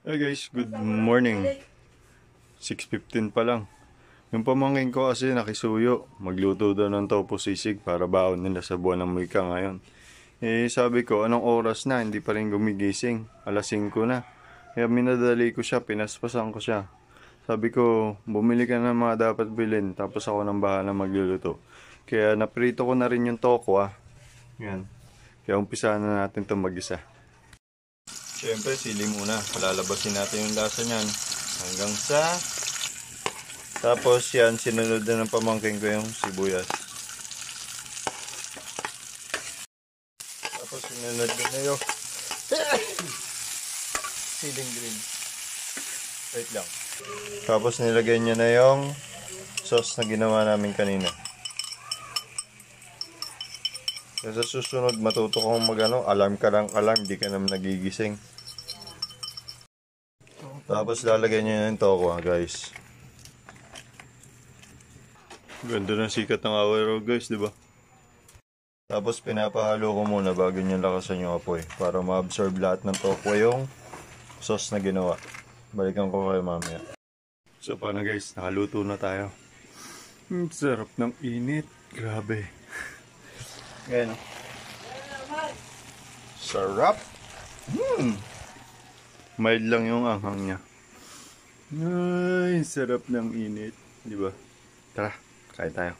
Hey guys, good morning. 6:15 pa lang. Yung pamangkin ko kasi nakisuyo. Magluto daw ng tofu sisig para baon nila sa buwan ng Mika ngayon. Sabi ko, anong oras na? Hindi pa rin gumigising. Alas 5 na. Kaya minadali ko siya, pinaspasan ko siya. Sabi ko, bumili ka ng mga dapat bilhin. Tapos ako nang bahala magluluto. Kaya naprito ko na rin yung tofu Yan. Kaya umpisa na natin itong mag-isa. Siyempre, sili muna. Palalabasin natin yung lasa niyan. Hanggang sa... Tapos yan, sinunod na ng pamangkin ko yung sibuyas. Tapos sinunod na yung... siling green. Wait lang. Tapos nilagay niya na yung sauce na ginawa namin kanina. Kaya sa susunod, matuto kong alarm ka lang alarm, di ka naman nagigising. Tapos lalagay niya yung tofu guys. Ganda ng sikat ng awero guys, di ba? Tapos pinapahalo ko muna bago niya lakasan yung apoy para ma-absorb lahat ng tofu yung sauce na ginawa. Balikan ko kayo mamaya. So paano guys, nakaluto na tayo. Sarap ng init, grabe. Ayan. Sarap. Mild lang yung anghang niya. Ay, sarap ng init, di ba? Tara, kain tayo.